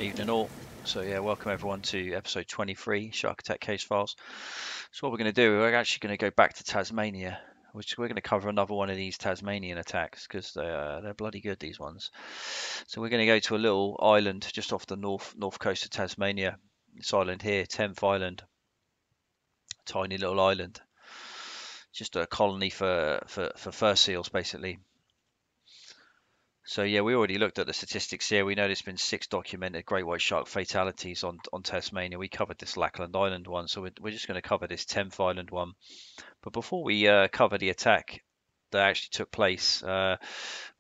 Evening all. So yeah, welcome everyone to episode 23, Shark Attack Case Files. So what we're going to do, we're actually going to go back to Tasmania, which we're going to cover another one of these Tasmanian attacks because they're bloody good, these ones. So we're going to go to a little island just off the north coast of Tasmania. This island here, 10th Island, tiny little island, just a colony for fur seals basically. So yeah, we already looked at the statistics here. We know there's been 6 documented great white shark fatalities on Tasmania. We covered this Lackland Island one, so we're just going to cover this 10th Island one. But before we cover the attack that actually took place, we're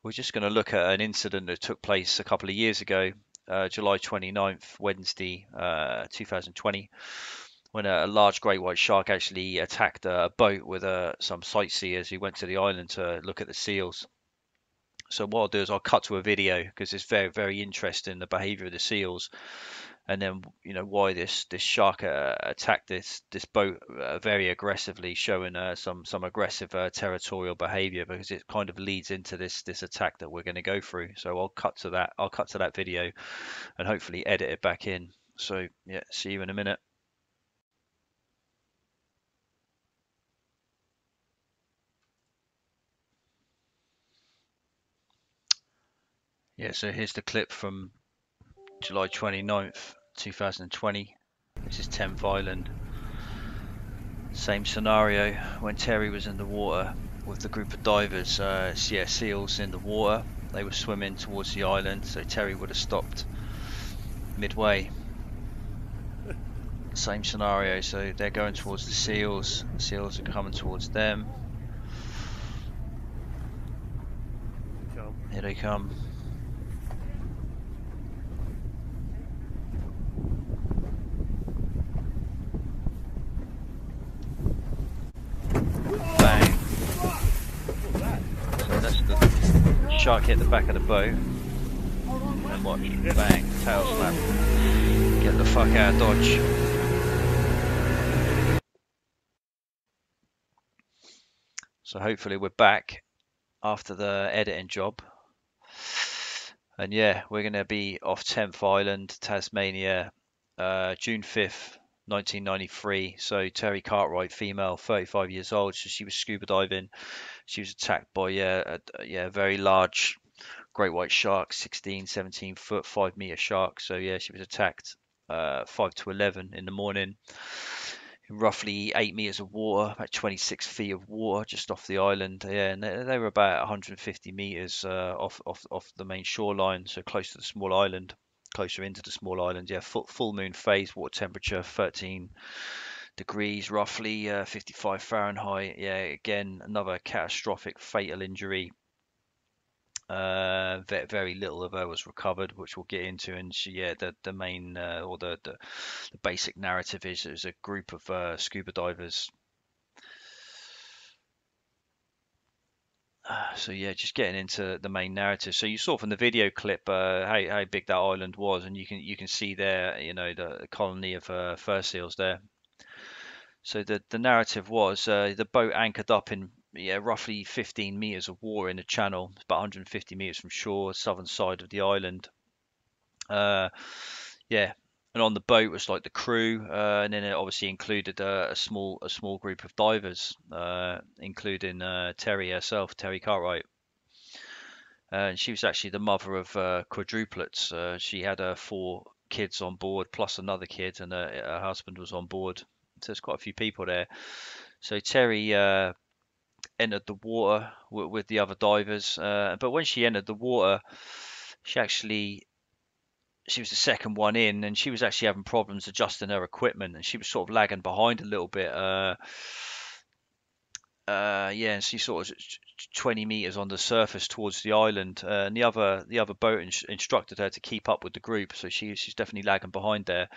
just going to look at an incident that took place a couple of years ago, July 29th, Wednesday, 2020, when a large great white shark actually attacked a boat with some sightseers who went to the island to look at the seals. So what I'll do is I'll cut to a video because it's very, very interesting, the behavior of the seals, and then why this shark attacked this boat very aggressively, showing some aggressive territorial behavior, because it kind of leads into this attack that we're going to go through. So I'll cut to that video and hopefully edit it back in. So yeah, see you in a minute. Yeah, so here's the clip from July 29th, 2020. This is 10th Island. Same scenario when Terry was in the water with the group of divers. Seals in the water. They were swimming towards the island, so Terry would have stopped midway. Same scenario, so they're going towards the seals. The seals are coming towards them. Here they come. Bang. So that's the shark hit the back of the boat. And watch. Bang. Tail snap. Get the fuck out of Dodge. So hopefully we're back after the editing job. And yeah, we're going to be off 10th Island, Tasmania, June 5th, 1993. So Terry Cartwright, female, 35 years old. So she was scuba diving. She was attacked by a very large great white shark, 16, 17 foot, 5 meter shark. So yeah, she was attacked 5 to 11 in the morning. Roughly 8 meters of water, about 26 feet of water just off the island. Yeah, and they were about 150 meters off the main shoreline, so close to the small island, closer into the small island. Yeah, full moon phase, water temperature 13 degrees roughly, 55 Fahrenheit. Yeah, again, another catastrophic fatal injury. Very little of her was recovered, which we'll get into. And the main or the basic narrative is there's a group of scuba divers. So yeah, just getting into the main narrative. So you saw from the video clip how big that island was, and you can see there, the colony of fur seals there. So the narrative was the boat anchored up in roughly 15 meters of water in the channel, about 150 meters from shore, southern side of the island. Yeah, and on the boat was like the crew, and then it obviously included a small group of divers, including Terry herself, Terry Cartwright. And she was actually the mother of quadruplets. She had 4 kids on board, plus another kid, and her husband was on board. So there's quite a few people there. So Terry entered the water with the other divers, but when she entered the water, she was the second one in, and she was actually having problems adjusting her equipment, and she was sort of lagging behind a little bit. Yeah, and she sort of 20 meters on the surface towards the island, and the other boat instructed her to keep up with the group, so she's definitely lagging behind there.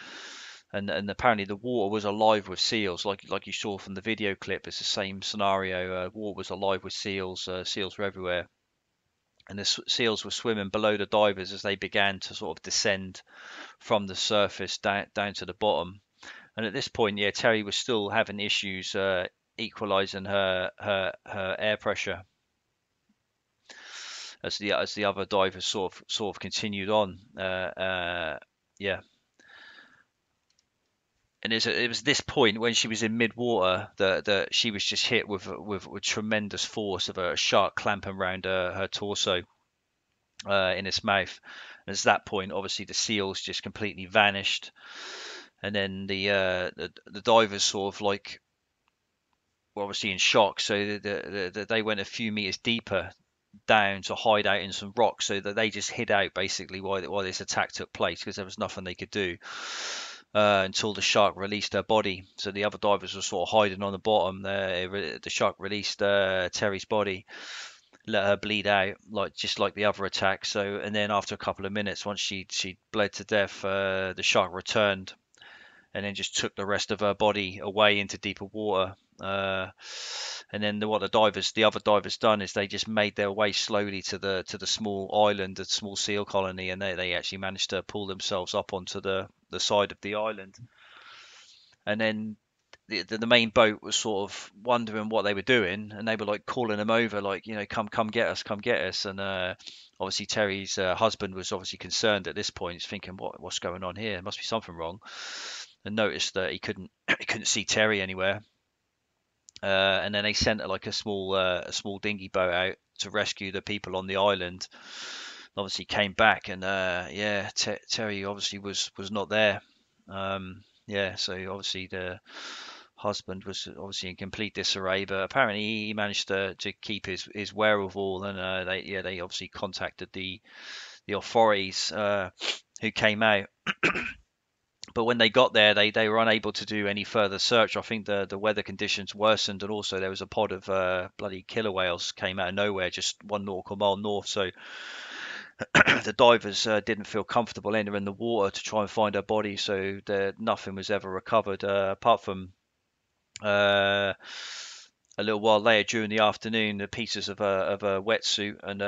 And apparently the water was alive with seals, like you saw from the video clip. It's the same scenario. Water was alive with seals. Seals were everywhere, and the seals were swimming below the divers as they began to sort of descend from the surface down to the bottom. And at this point, yeah, Terry was still having issues equalizing her air pressure as the other divers sort of continued on. yeah. And it was this point when she was in mid-water that she was just hit with tremendous force of a shark clamping around her torso, in its mouth. And it's that point, obviously, the seals just completely vanished, and then the divers sort of like were obviously in shock, so they went a few meters deeper down to hide out in some rocks, so that they just hid out basically while this attack took place, because there was nothing they could do until the shark released her body. So the other divers were sort of hiding on the bottom. The shark released Terry's body, let her bleed out, like just like the other attack. So, and then after a couple of minutes, once she bled to death, the shark returned and then just took the rest of her body away into deeper water. And then what the other divers done is they just made their way slowly to the small island, the small seal colony, and they actually managed to pull themselves up onto the side of the island. And then the main boat was sort of wondering what they were doing, and they were like calling them over, like, come get us, come get us. And obviously Terry's husband was obviously concerned at this point. He's thinking, what's going on here? There must be something wrong. And noticed that he couldn't he couldn't see Terry anywhere. And then they sent like a small dinghy boat out to rescue the people on the island. Obviously came back, and yeah, Terry obviously was not there. Yeah, so obviously the husband was obviously in complete disarray, but apparently he managed to keep his wherewithal, and they obviously contacted the authorities, who came out. But when they got there, they were unable to do any further search. I think the weather conditions worsened, and also there was a pod of bloody killer whales came out of nowhere, just 1 nautical mile north. So the divers didn't feel comfortable entering the water to try and find her body. So nothing was ever recovered, apart from uh, a little while later during the afternoon, the pieces of a wetsuit and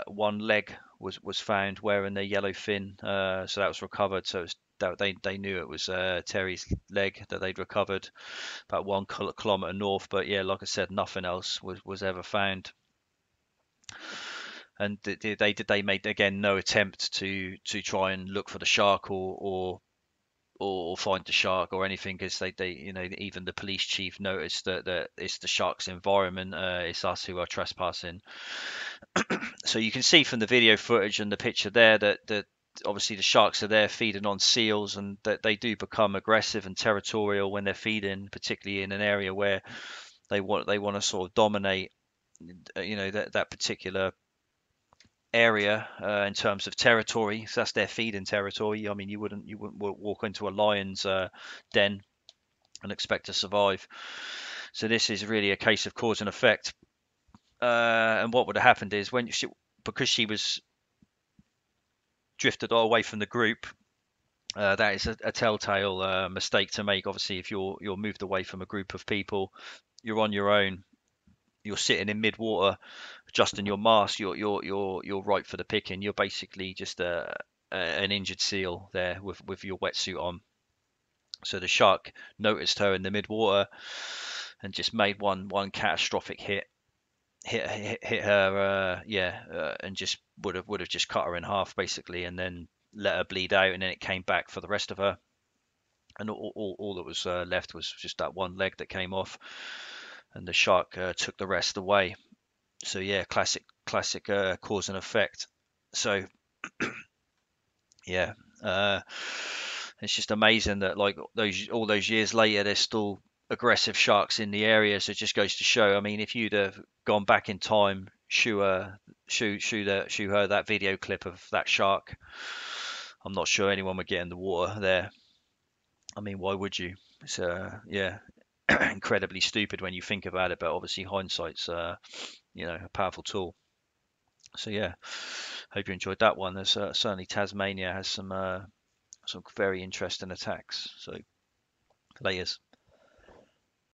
one leg was found wearing the yellow fin. So that was recovered. So they knew it was Terry's leg that they'd recovered about 1 kilometer north. But yeah, like I said, nothing else was ever found. And they made again no attempt to try and look for the shark or find the shark or anything, because they even the police chief noticed that it's the shark's environment, it's us who are trespassing. So you can see from the video footage and the picture there that obviously the sharks are there feeding on seals, and that they do become aggressive and territorial when they're feeding, particularly in an area where they want to sort of dominate, that particular area, in terms of territory. So that's their feeding territory. I mean, you wouldn't walk into a lion's den and expect to survive. So this is really a case of cause and effect. And what would have happened is, because she was drifted away from the group, that is a telltale mistake to make. Obviously, if you're moved away from a group of people, you're on your own. You're sitting in mid-water, adjusting your mask. You're ripe for the picking. You're basically just an injured seal there with your wetsuit on. So the shark noticed her in the mid-water and just made one catastrophic hit her, yeah, and just would have just cut her in half basically, and then let her bleed out, and then it came back for the rest of her, and all that was left was just that one leg that came off, and the shark took the rest away. So yeah, classic cause and effect. So yeah, uh, it's just amazing that like all those years later, there's still aggressive sharks in the area. So it just goes to show. I mean, if you'd have gone back in time, show her that video clip of that shark, I'm not sure anyone would get in the water there. I mean, why would you? It's yeah, incredibly stupid when you think about it. But obviously, hindsight's a powerful tool. So yeah, hope you enjoyed that one. There's certainly Tasmania has some very interesting attacks. So layers.